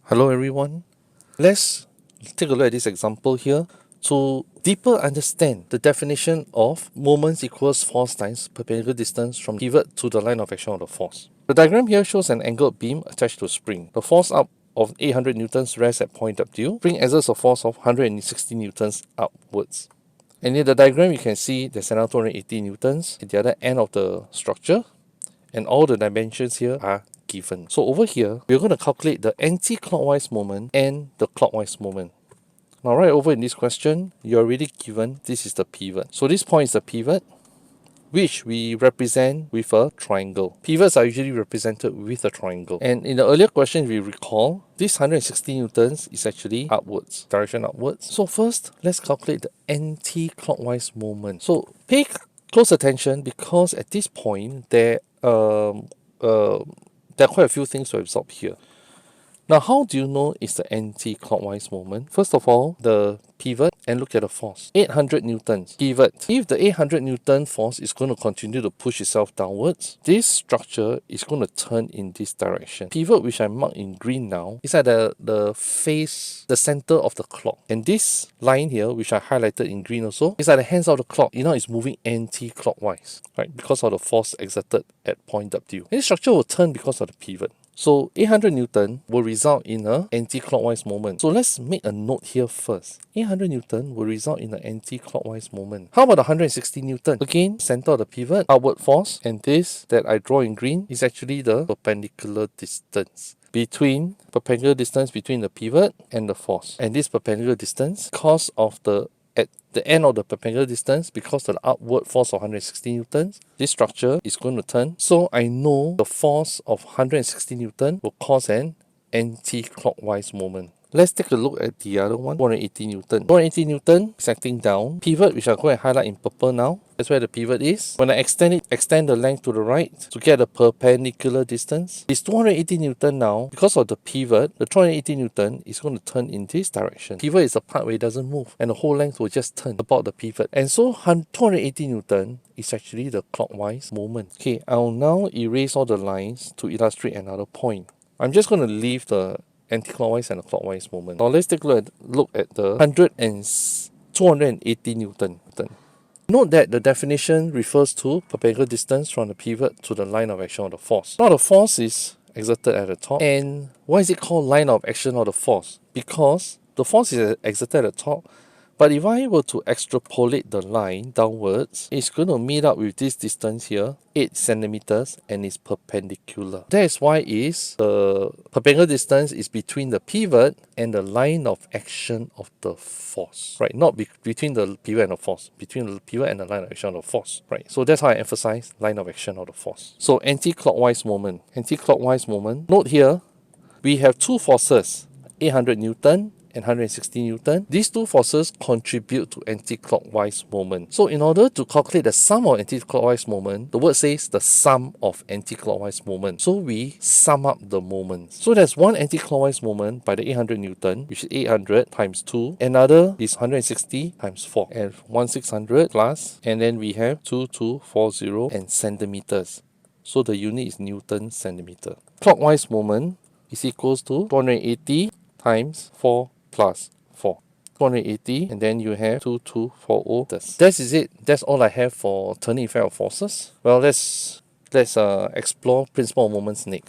Hello everyone. Let's take a look at this example here to deeper understand the definition of moments equals force times perpendicular distance from pivot to the line of action of the force. The diagram here shows an angled beam attached to a spring. The force up of 800 newtons rests at point W. Spring exerts a force of 160 newtons upwards. And in the diagram you can see there's another 280 newtons at the other end of the structure, and all the dimensions here are given. So over here, we're going to calculate the anti-clockwise moment and the clockwise moment. Now right over in this question, you're already given this is the pivot. So this point is the pivot, which we represent with a triangle. Pivots are usually represented with a triangle. And in the earlier question, if you recall, this 160 newtons is actually upwards, direction upwards. So first, let's calculate the anti-clockwise moment. So pay close attention because at this point, there are quite a few things to absorb here. Now, how do you know it's the anti-clockwise moment? First of all, the pivot, and look at the force. 800 newtons. Pivot. If the 800 newton force is going to continue to push itself downwards, this structure is going to turn in this direction. Pivot, which I marked in green now, is at the face, the center of the clock. And this line here, which I highlighted in green also, is at the hands of the clock. You know, it's moving anti-clockwise, right? Because of the force exerted at point W. And this structure will turn because of the pivot. So 800 Newton will result in an anti-clockwise moment. So let's make a note here first. 800 Newton will result in an anti-clockwise moment. How about 160 Newton? Again, center of the pivot, upward force, and this that I draw in green is actually the perpendicular distance between the pivot and the force. And this perpendicular distance, because of at the end of the perpendicular distance, because of the upward force of 160 newtons, this structure is going to turn. So I know the force of 160 newton will cause an anti-clockwise moment. Let's take a look at the other one, 280 newton. 280 newton is acting down. Pivot, which I'll go and highlight in purple now. That's where the pivot is. When I extend the length to the right to get a perpendicular distance, it's 280 newton now. Because of the pivot, the 280 newton is going to turn in this direction. Pivot is the part where it doesn't move, and the whole length will just turn about the pivot. And so 280 newton is actually the clockwise moment. Okay, I'll now erase all the lines to illustrate another point. I'm just going to leave the anti-clockwise and the clockwise moment. Now let's take a look at the 280 newton. Note that the definition refers to perpendicular distance from the pivot to the line of action of the force. Now the force is exerted at the top. And why is it called line of action of the force? Because the force is exerted at the top, but if I were to extrapolate the line downwards, it's going to meet up with this distance here, 8 centimeters, and it's perpendicular. That is why the perpendicular distance is between the pivot and the line of action of the force, right? Not between the pivot and the force, between the pivot and the line of action of the force, right? So that's how I emphasize line of action of the force. So anti-clockwise moment. Note here, we have two forces, 800 Newton and 160 Newton. These two forces contribute to anti-clockwise moment. So in order to calculate the sum of anti-clockwise moment, the word says the sum of anti-clockwise moment. So we sum up the moments. So there's one anti-clockwise moment by the 800 Newton, which is 800 times 2. Another is 160 times 4. And 1600 plus, and then we have 2240 and centimeters. So the unit is Newton centimeter. Clockwise moment is equals to 280 times 4 plus 4. 280, and then you have 2240. That is it. That's all I have for turning effect of forces. Well, let's explore principle of moments next.